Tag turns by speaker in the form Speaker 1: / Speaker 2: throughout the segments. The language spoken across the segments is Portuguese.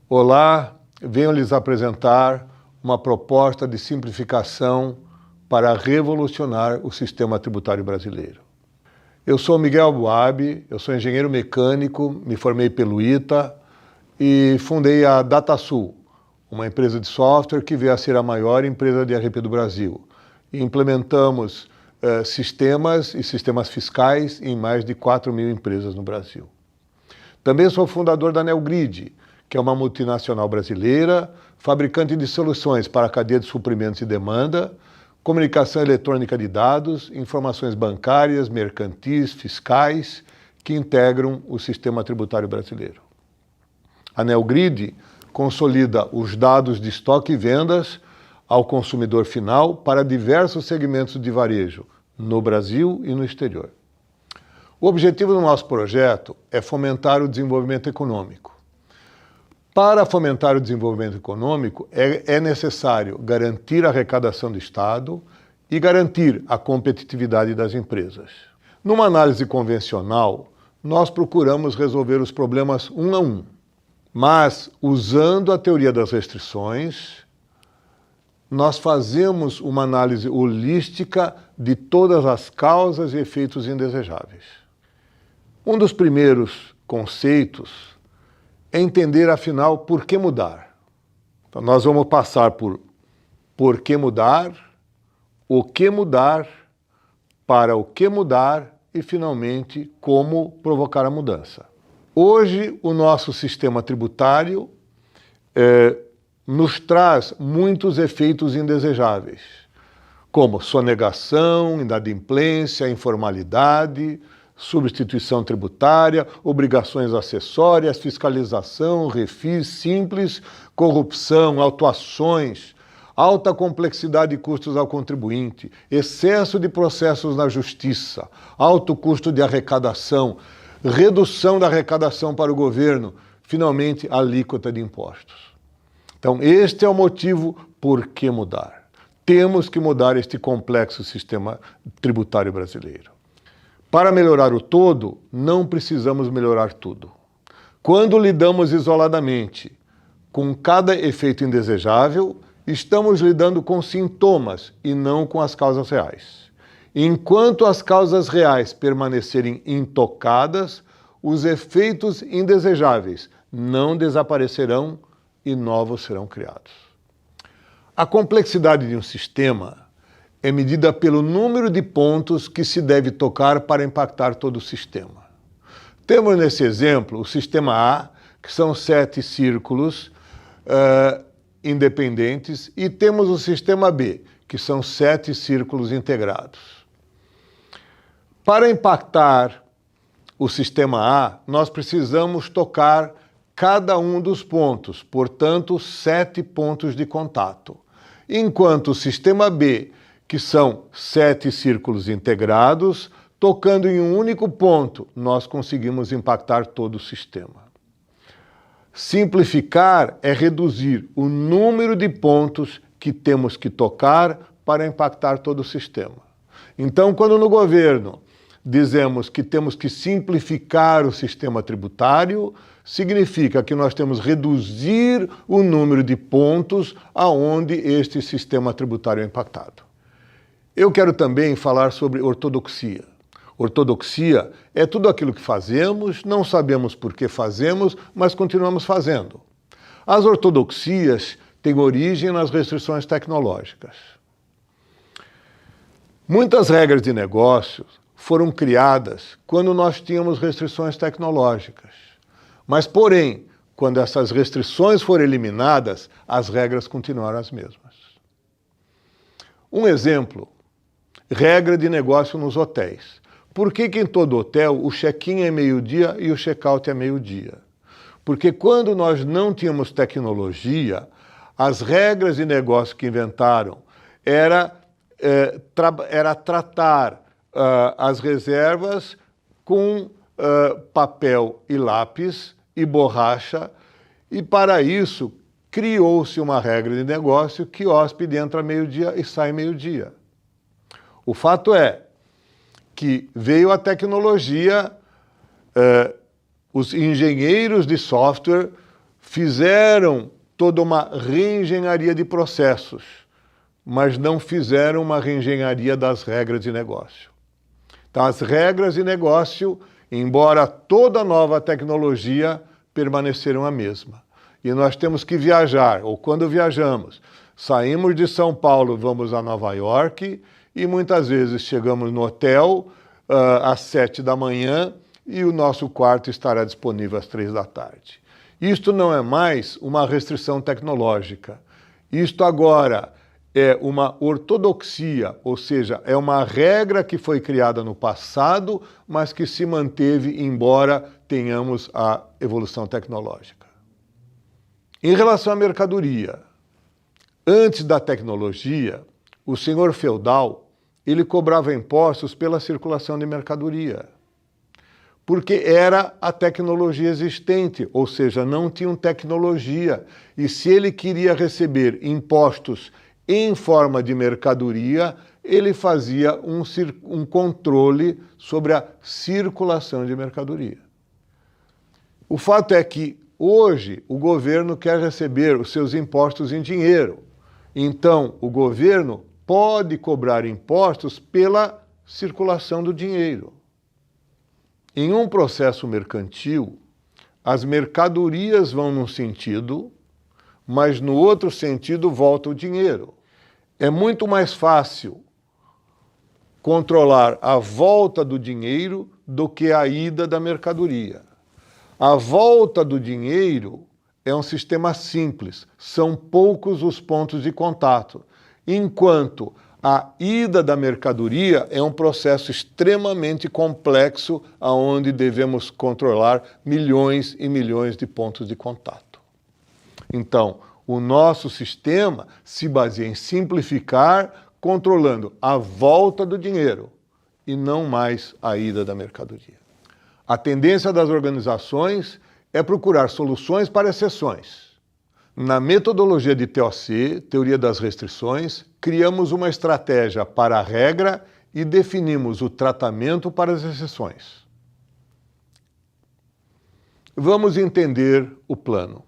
Speaker 1: Olá, venho lhes apresentar uma proposta de simplificação para revolucionar o sistema tributário brasileiro. Eu sou Miguel Boab, eu sou engenheiro mecânico, me formei pelo ITA e fundei a DataSul, uma empresa de software que veio a ser a maior empresa de ERP do Brasil. E implementamos sistemas e sistemas fiscais em mais de 4.000 empresas no Brasil. Também sou fundador da Neogrid, que é uma multinacional brasileira, fabricante de soluções para a cadeia de suprimentos e demanda, comunicação eletrônica de dados, informações bancárias, mercantis, fiscais, que integram o sistema tributário brasileiro. A Neogrid consolida os dados de estoque e vendas ao consumidor final para diversos segmentos de varejo, no Brasil e no exterior. O objetivo do nosso projeto é fomentar o desenvolvimento econômico. Para fomentar o desenvolvimento econômico, é necessário garantir a arrecadação do Estado e garantir a competitividade das empresas. Numa análise convencional, nós procuramos resolver os problemas um a um, mas, usando a teoria das restrições, nós fazemos uma análise holística de todas as causas e efeitos indesejáveis. Um dos primeiros conceitos é entender, afinal, por que mudar. Então, nós vamos passar por que mudar, o que mudar, para o que mudar e, finalmente, como provocar a mudança. Hoje, o nosso sistema tributário nos traz muitos efeitos indesejáveis, como sonegação, inadimplência, informalidade, substituição tributária, obrigações acessórias, fiscalização, refis simples, corrupção, autuações, alta complexidade e custos ao contribuinte, excesso de processos na justiça, alto custo de arrecadação, redução da arrecadação para o governo, finalmente, alíquota de impostos. Então, este é o motivo por que mudar. Temos que mudar este complexo sistema tributário brasileiro. Para melhorar o todo, não precisamos melhorar tudo. Quando lidamos isoladamente com cada efeito indesejável, estamos lidando com sintomas e não com as causas reais. Enquanto as causas reais permanecerem intocadas, os efeitos indesejáveis não desaparecerão e novos serão criados. A complexidade de um sistema é medida pelo número de pontos que se deve tocar para impactar todo o sistema. Temos nesse exemplo o sistema A, que são 7 círculos independentes, e temos o sistema B, que são 7 círculos integrados. Para impactar o sistema A, nós precisamos tocar cada um dos pontos, portanto, 7 pontos de contato. Enquanto o sistema B, que são 7 círculos integrados, tocando em um único ponto, nós conseguimos impactar todo o sistema. Simplificar é reduzir o número de pontos que temos que tocar para impactar todo o sistema. Então, quando no governo dizemos que temos que simplificar o sistema tributário, significa que nós temos que reduzir o número de pontos aonde este sistema tributário é impactado. Eu quero também falar sobre ortodoxia. Ortodoxia é tudo aquilo que fazemos, não sabemos por que fazemos, mas continuamos fazendo. As ortodoxias têm origem nas restrições tecnológicas. Muitas regras de negócios foram criadas quando nós tínhamos restrições tecnológicas. Mas, porém, quando essas restrições foram eliminadas, as regras continuaram as mesmas. Um exemplo: regra de negócio nos hotéis. Por que em todo hotel o check-in é meio-dia e o check-out é meio-dia? Porque quando nós não tínhamos tecnologia, as regras de negócio que inventaram era tratar as reservas com papel e lápis e borracha, e para isso criou-se uma regra de negócio que o hóspede entra meio-dia e sai meio-dia. O fato é que veio a tecnologia, os engenheiros de software fizeram toda uma reengenharia de processos, mas não fizeram uma reengenharia das regras de negócio. Então, as regras de negócio, embora toda nova tecnologia, permaneceram a mesma. E nós temos que viajar, ou quando viajamos, saímos de São Paulo, vamos a Nova York, e muitas vezes chegamos no hotel às 7 da manhã e o nosso quarto estará disponível às 3 da tarde. Isto não é mais uma restrição tecnológica. Isto agora é uma ortodoxia, ou seja, é uma regra que foi criada no passado, mas que se manteve embora tenhamos a evolução tecnológica. Em relação à mercadoria, antes da tecnologia, o senhor feudal, ele cobrava impostos pela circulação de mercadoria, porque era a tecnologia existente, ou seja, não tinham tecnologia. E se ele queria receber impostos em forma de mercadoria, ele fazia um controle sobre a circulação de mercadoria. O fato é que hoje o governo quer receber os seus impostos em dinheiro. Então, o governo pode cobrar impostos pela circulação do dinheiro. Em um processo mercantil, as mercadorias vão num sentido, mas no outro sentido volta o dinheiro. É muito mais fácil controlar a volta do dinheiro do que a ida da mercadoria. A volta do dinheiro é um sistema simples, são poucos os pontos de contato, enquanto a ida da mercadoria é um processo extremamente complexo, onde devemos controlar milhões e milhões de pontos de contato. Então, o nosso sistema se baseia em simplificar, controlando a volta do dinheiro e não mais a ida da mercadoria. A tendência das organizações é procurar soluções para exceções. Na metodologia de TOC, Teoria das Restrições, criamos uma estratégia para a regra e definimos o tratamento para as exceções. Vamos entender o plano.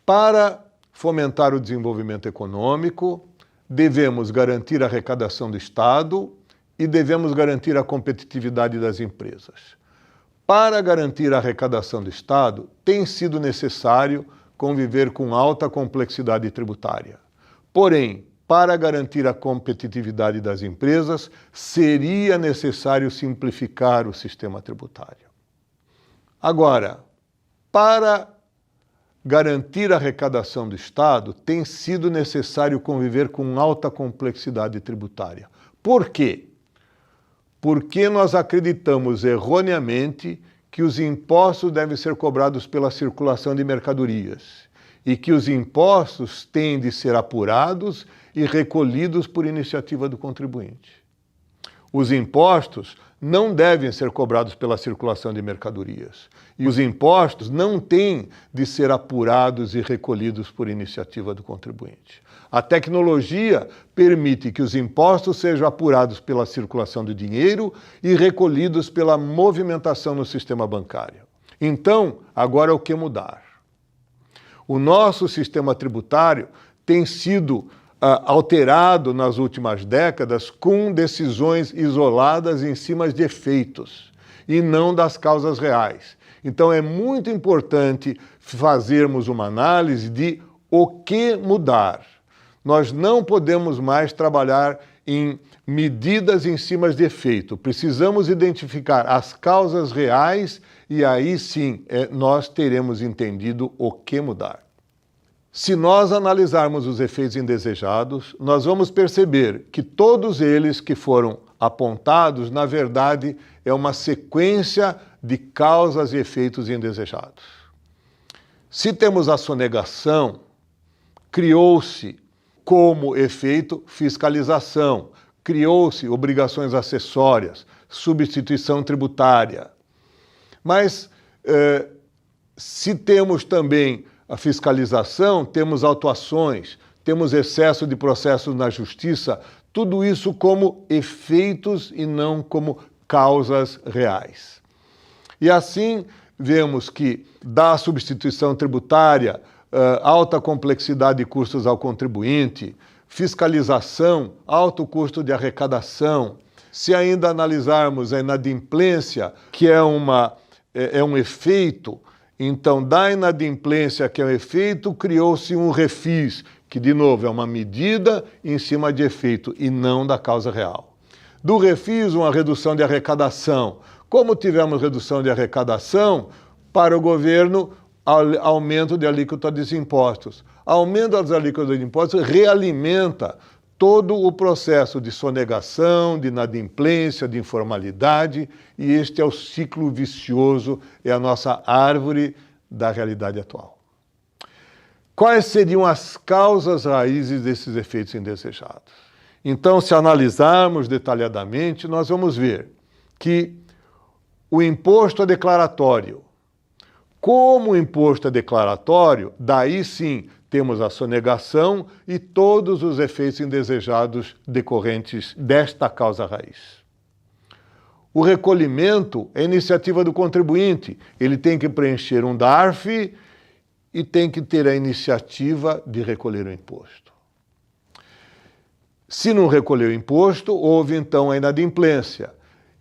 Speaker 1: Para fomentar o desenvolvimento econômico, devemos garantir a arrecadação do Estado e devemos garantir a competitividade das empresas. Para garantir a arrecadação do Estado, tem sido necessário conviver com alta complexidade tributária. Porém, para garantir a competitividade das empresas, seria necessário simplificar o sistema tributário. Agora, para garantir a arrecadação do Estado, tem sido necessário conviver com alta complexidade tributária. Por quê? Porque nós acreditamos erroneamente que os impostos devem ser cobrados pela circulação de mercadorias e que os impostos têm de ser apurados e recolhidos por iniciativa do contribuinte. Os impostos não devem ser cobrados pela circulação de mercadorias e os impostos não têm de ser apurados e recolhidos por iniciativa do contribuinte. A tecnologia permite que os impostos sejam apurados pela circulação do dinheiro e recolhidos pela movimentação no sistema bancário. Então, agora o que mudar? O nosso sistema tributário tem sido alterado nas últimas décadas com decisões isoladas em cima de efeitos e não das causas reais. Então, é muito importante fazermos uma análise de o que mudar. Nós não podemos mais trabalhar em medidas em cima de efeito. Precisamos identificar as causas reais e aí sim nós teremos entendido o que mudar. Se nós analisarmos os efeitos indesejados, nós vamos perceber que todos eles que foram apontados, na verdade, é uma sequência de causas e efeitos indesejados. Se temos a sonegação, criou-se como efeito fiscalização, criou-se obrigações acessórias, substituição tributária. Mas se temos também a fiscalização, temos autuações, temos excesso de processos na justiça, tudo isso como efeitos e não como causas reais. E assim, vemos que da substituição tributária, alta complexidade de custos ao contribuinte, fiscalização, alto custo de arrecadação. Se ainda analisarmos a inadimplência, que é um efeito, então da inadimplência, que é um efeito, criou-se um refis, que de novo é uma medida em cima de efeito e não da causa real. Do refis, uma redução de arrecadação. Como tivemos redução de arrecadação, para o governo, aumento de alíquota dos impostos. Aumento das alíquotas de impostos realimenta todo o processo de sonegação, de inadimplência, de informalidade, e este é o ciclo vicioso, é a nossa árvore da realidade atual. Quais seriam as causas raízes desses efeitos indesejados? Então, se analisarmos detalhadamente, nós vamos ver que o imposto é declaratório. Como o imposto é declaratório, daí sim temos a sonegação e todos os efeitos indesejados decorrentes desta causa raiz. O recolhimento é iniciativa do contribuinte. Ele tem que preencher um DARF e tem que ter a iniciativa de recolher o imposto. Se não recolher o imposto, houve então a inadimplência.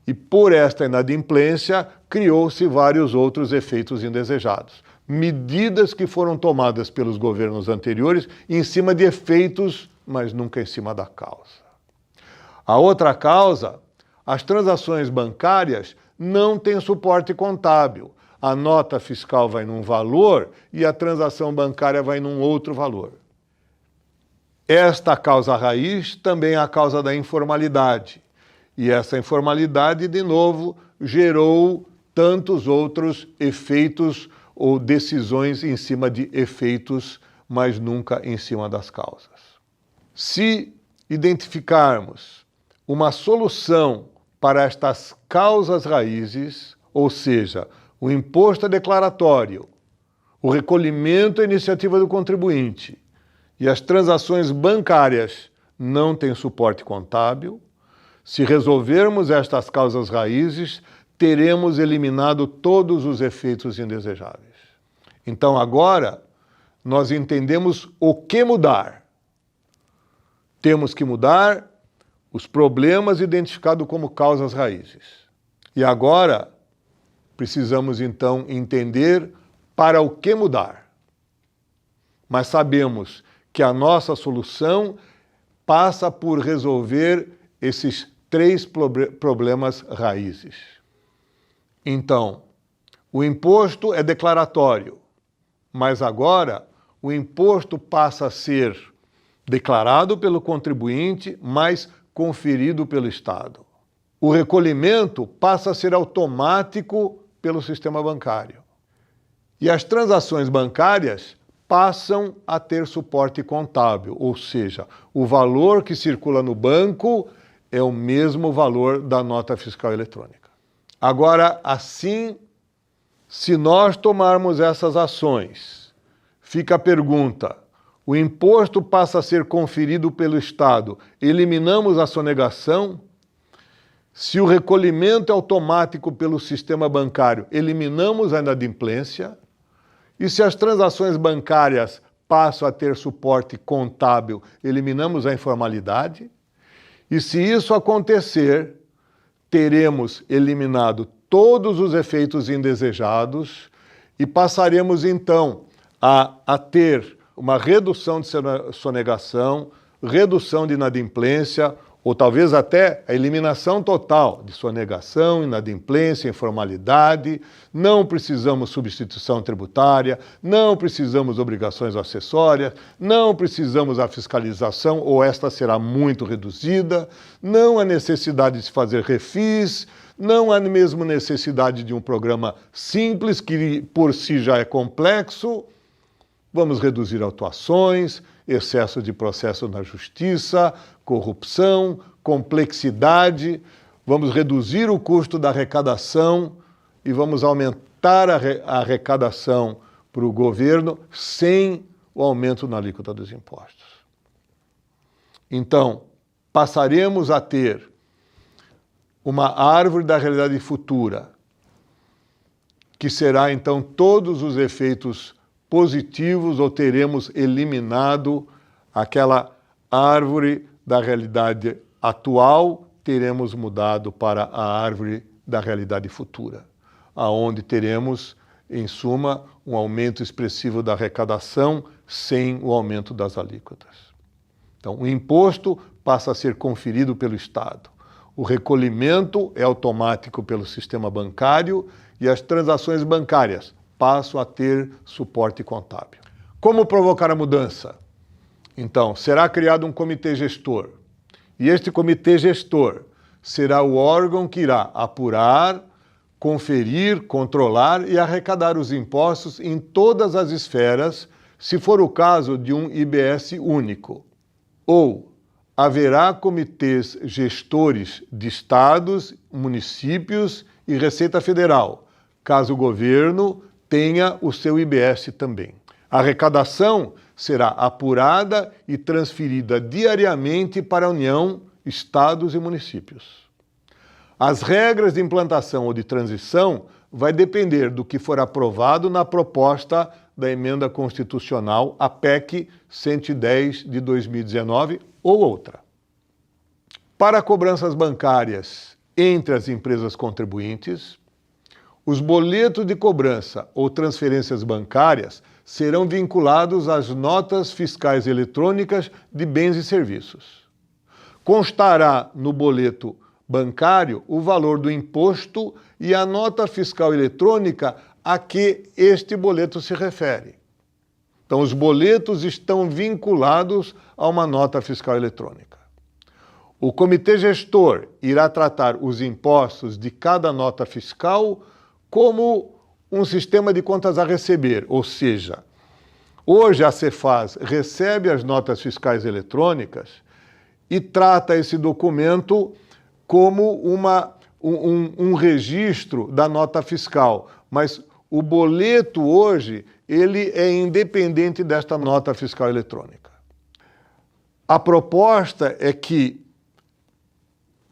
Speaker 1: E por esta inadimplência, criou-se vários outros efeitos indesejados. Medidas que foram tomadas pelos governos anteriores em cima de efeitos, mas nunca em cima da causa. A outra causa, as transações bancárias não têm suporte contábil. A nota fiscal vai num valor e a transação bancária vai num outro valor. Esta causa raiz também é a causa da informalidade. E essa informalidade, de novo, gerou tantos outros efeitos ou decisões em cima de efeitos, mas nunca em cima das causas. Se identificarmos uma solução para estas causas raízes, ou seja, o imposto é declaratório, o recolhimento é iniciativa do contribuinte e as transações bancárias não têm suporte contábil, se resolvermos estas causas raízes, teremos eliminado todos os efeitos indesejáveis. Então agora nós entendemos o que mudar. Temos que mudar os problemas identificados como causas raízes. E agora precisamos então entender para o que mudar. Mas sabemos que a nossa solução passa por resolver esses 3 problemas raízes. Então, o imposto é declaratório, mas agora o imposto passa a ser declarado pelo contribuinte, mas conferido pelo Estado. O recolhimento passa a ser automático pelo sistema bancário. E as transações bancárias passam a ter suporte contábil, ou seja, o valor que circula no banco é o mesmo valor da nota fiscal eletrônica. Agora, assim, se nós tomarmos essas ações, fica a pergunta: o imposto passa a ser conferido pelo Estado, eliminamos a sonegação? Se o recolhimento é automático pelo sistema bancário, eliminamos a inadimplência? E se as transações bancárias passam a ter suporte contábil, eliminamos a informalidade? E se isso acontecer, teremos eliminado todos os efeitos indesejados e passaremos então a ter uma redução de sonegação, redução de inadimplência, ou talvez até a eliminação total de sonegação, inadimplência, informalidade. Não precisamos substituição tributária, não precisamos obrigações acessórias, não precisamos a fiscalização, ou esta será muito reduzida, não há necessidade de se fazer refis, não há mesmo necessidade de um programa simples, que por si já é complexo. Vamos reduzir autuações, excesso de processo na justiça, corrupção, complexidade, vamos reduzir o custo da arrecadação e vamos aumentar a arrecadação para o governo sem o aumento na alíquota dos impostos. Então, passaremos a ter uma árvore da realidade futura, que será então todos os efeitos positivos, ou teremos eliminado aquela árvore da realidade atual, teremos mudado para a árvore da realidade futura, aonde teremos, em suma, um aumento expressivo da arrecadação sem o aumento das alíquotas. Então, o imposto passa a ser conferido pelo Estado. O recolhimento é automático pelo sistema bancário e as transações bancárias passam a ter suporte contábil. Como provocar a mudança? Então, será criado um comitê gestor. E este comitê gestor será o órgão que irá apurar, conferir, controlar e arrecadar os impostos em todas as esferas, se for o caso de um IBS único. Ou haverá comitês gestores de estados, municípios e Receita Federal, caso o governo tenha o seu IBS também. A arrecadação será apurada e transferida diariamente para a União, estados e municípios. As regras de implantação ou de transição vai depender do que for aprovado na proposta da emenda constitucional, a PEC 110 de 2019 ou outra. Para cobranças bancárias entre as empresas contribuintes, os boletos de cobrança ou transferências bancárias serão vinculados às notas fiscais eletrônicas de bens e serviços. Constará no boleto bancário o valor do imposto e a nota fiscal eletrônica a que este boleto se refere. Então, os boletos estão vinculados a uma nota fiscal eletrônica. O comitê gestor irá tratar os impostos de cada nota fiscal como um sistema de contas a receber, ou seja, hoje a Cefaz recebe as notas fiscais eletrônicas e trata esse documento como um registro da nota fiscal, mas o boleto hoje ele é independente desta nota fiscal eletrônica. A proposta é que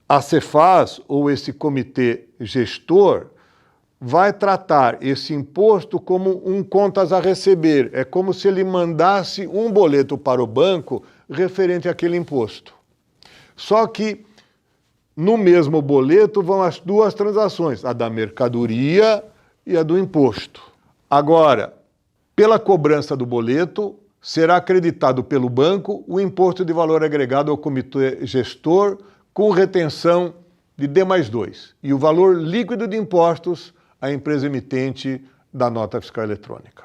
Speaker 1: a Cefaz, ou esse comitê gestor, vai tratar esse imposto como um contas a receber. É como se ele mandasse um boleto para o banco referente àquele imposto. Só que no mesmo boleto vão as duas transações, a da mercadoria e a do imposto. Agora, pela cobrança do boleto, será acreditado pelo banco o imposto de valor agregado ao comitê gestor com retenção de D+2 e o valor líquido de impostos à empresa emitente da nota fiscal eletrônica.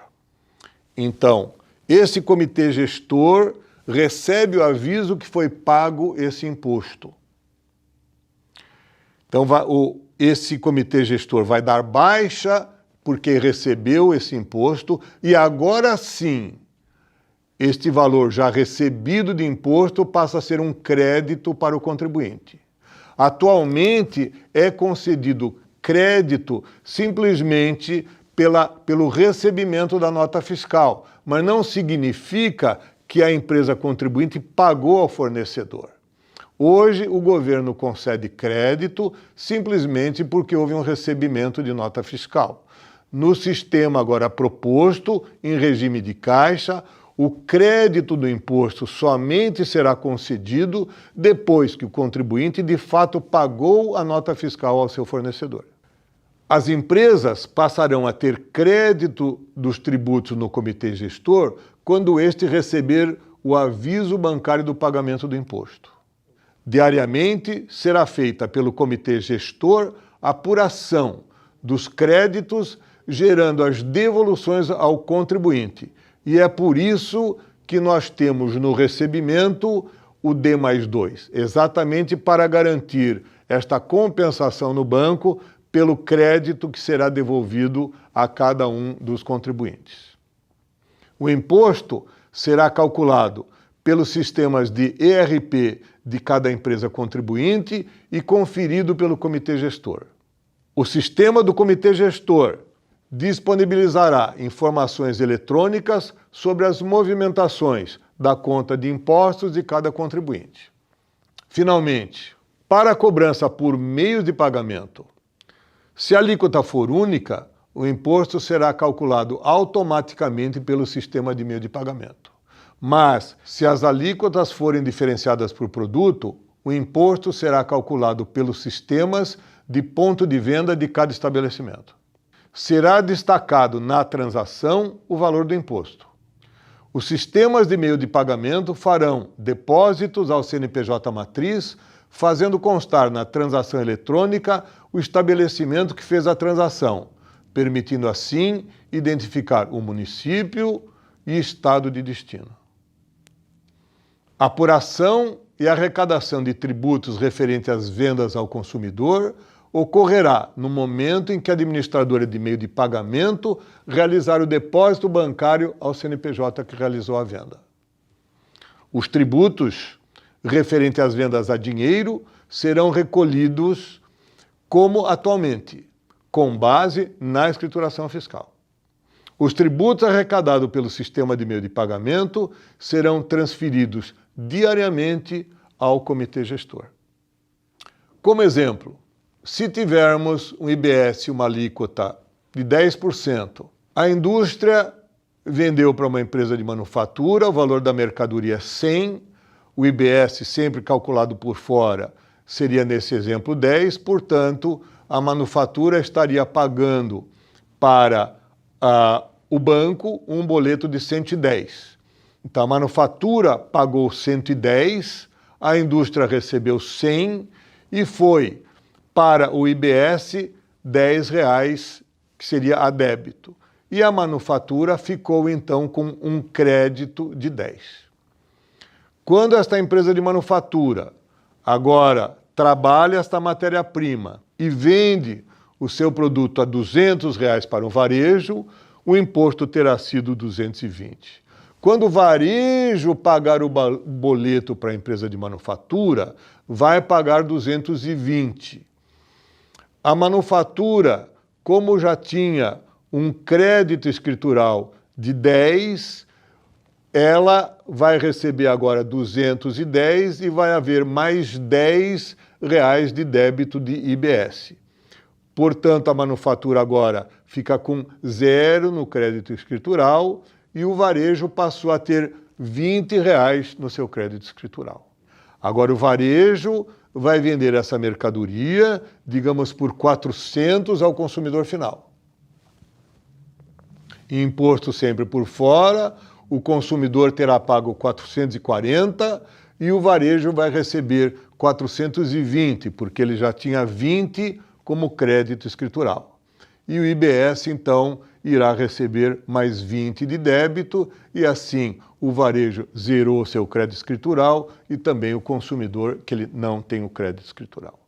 Speaker 1: Então, esse comitê gestor recebe o aviso que foi pago esse imposto. Então, esse comitê gestor vai dar baixa porque recebeu esse imposto e agora sim, este valor já recebido de imposto passa a ser um crédito para o contribuinte. Atualmente é concedido crédito simplesmente pelo recebimento da nota fiscal, mas não significa que a empresa contribuinte pagou ao fornecedor. Hoje, o governo concede crédito simplesmente porque houve um recebimento de nota fiscal. No sistema agora proposto, em regime de caixa, o crédito do imposto somente será concedido depois que o contribuinte de fato pagou a nota fiscal ao seu fornecedor. As empresas passarão a ter crédito dos tributos no comitê gestor quando este receber o aviso bancário do pagamento do imposto. Diariamente será feita pelo comitê gestor a apuração dos créditos, gerando as devoluções ao contribuinte. E é por isso que nós temos no recebimento o D+2, exatamente para garantir esta compensação no banco pelo crédito que será devolvido a cada um dos contribuintes. O imposto será calculado pelos sistemas de ERP de cada empresa contribuinte e conferido pelo comitê gestor. O sistema do comitê gestor disponibilizará informações eletrônicas sobre as movimentações da conta de impostos de cada contribuinte. Finalmente, para a cobrança por meios de pagamento, se a alíquota for única, o imposto será calculado automaticamente pelo sistema de meio de pagamento. Mas, se as alíquotas forem diferenciadas por produto, o imposto será calculado pelos sistemas de ponto de venda de cada estabelecimento. Será destacado na transação o valor do imposto. Os sistemas de meio de pagamento farão depósitos ao CNPJ matriz, fazendo constar na transação eletrônica o estabelecimento que fez a transação, permitindo assim identificar o município e estado de destino. A apuração e arrecadação de tributos referentes às vendas ao consumidor ocorrerá no momento em que a administradora de meio de pagamento realizar o depósito bancário ao CNPJ que realizou a venda. Os tributos referentes às vendas a dinheiro serão recolhidos como atualmente, com base na escrituração fiscal. Os tributos arrecadados pelo sistema de meio de pagamento serão transferidos diariamente ao comitê gestor. Como exemplo, se tivermos um IBS, uma alíquota de 10%, a indústria vendeu para uma empresa de manufatura, o valor da mercadoria é 100, o IBS sempre calculado por fora seria nesse exemplo 10, portanto, a manufatura estaria pagando para o banco um boleto de 110. Então, a manufatura pagou 110, a indústria recebeu 100 e foi para o IBS R$10, que seria a débito. E a manufatura ficou, então, com um crédito de 10. Quando esta empresa de manufatura agora trabalha esta matéria-prima e vende o seu produto a R$200 para o varejo, o imposto terá sido 220. Quando o varejo pagar o boleto para a empresa de manufatura, vai pagar 220. A manufatura, como já tinha um crédito escritural de 10, ela vai receber agora 210 e vai haver mais R$10 de débito de IBS. Portanto, a manufatura agora fica com 0 no crédito escritural e o varejo passou a ter R$20 no seu crédito escritural. Agora o varejo vai vender essa mercadoria, digamos, por 400 ao consumidor final. Imposto sempre por fora, o consumidor terá pago 440 e o varejo vai receber 420, porque ele já tinha 20 como crédito escritural. E o IBS, então, irá receber mais 20 de débito e assim o varejo zerou seu crédito escritural e também o consumidor, que ele não tem o crédito escritural.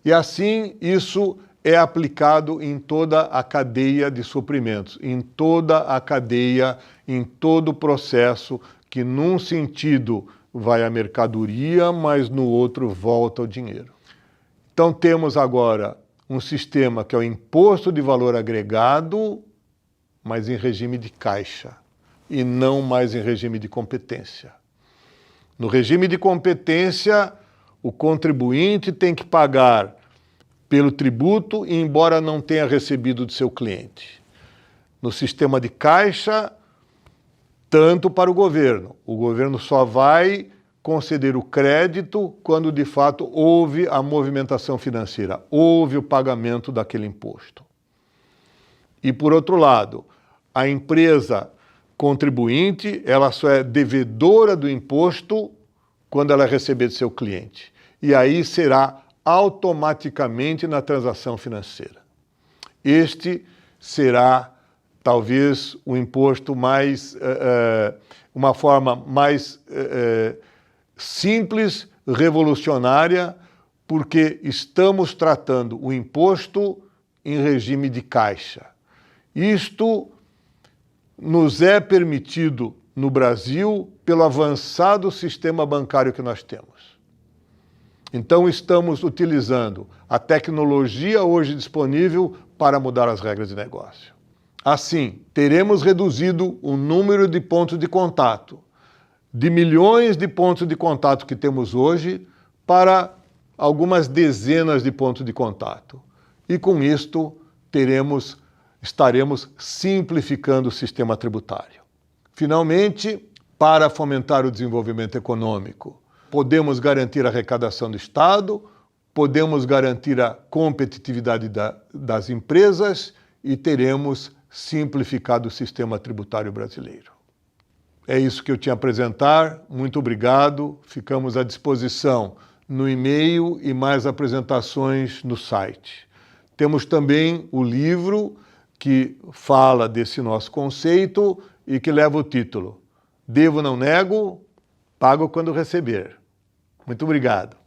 Speaker 1: E assim isso é aplicado em toda a cadeia de suprimentos, em toda a cadeia, em todo o processo, que num sentido vai a mercadoria, mas no outro volta o dinheiro. Então temos agora um sistema que é o imposto de valor agregado, mas em regime de caixa e não mais em regime de competência. No regime de competência, o contribuinte tem que pagar pelo tributo, embora não tenha recebido do seu cliente. No sistema de caixa, tanto para o governo só vai conceder o crédito quando de fato houve a movimentação financeira, houve o pagamento daquele imposto. E por outro lado, a empresa contribuinte, ela só é devedora do imposto quando ela receber do seu cliente. E aí será automaticamente na transação financeira. Este será talvez o imposto mais, uma forma mais simples, revolucionária, porque estamos tratando o imposto em regime de caixa. Isto nos é permitido no Brasil pelo avançado sistema bancário que nós temos. Então estamos utilizando a tecnologia hoje disponível para mudar as regras de negócio. Assim, teremos reduzido o número de pontos de contato, de milhões de pontos de contato que temos hoje, para algumas dezenas de pontos de contato. E com isto teremos estaremos simplificando o sistema tributário. Finalmente, para fomentar o desenvolvimento econômico, podemos garantir a arrecadação do Estado, podemos garantir a competitividade das empresas e teremos simplificado o sistema tributário brasileiro. É isso que eu tinha a apresentar. Muito obrigado. Ficamos à disposição no e-mail e mais apresentações no site. Temos também o livro que fala desse nosso conceito e que leva o título Devo, não nego, pago quando receber. Muito obrigado.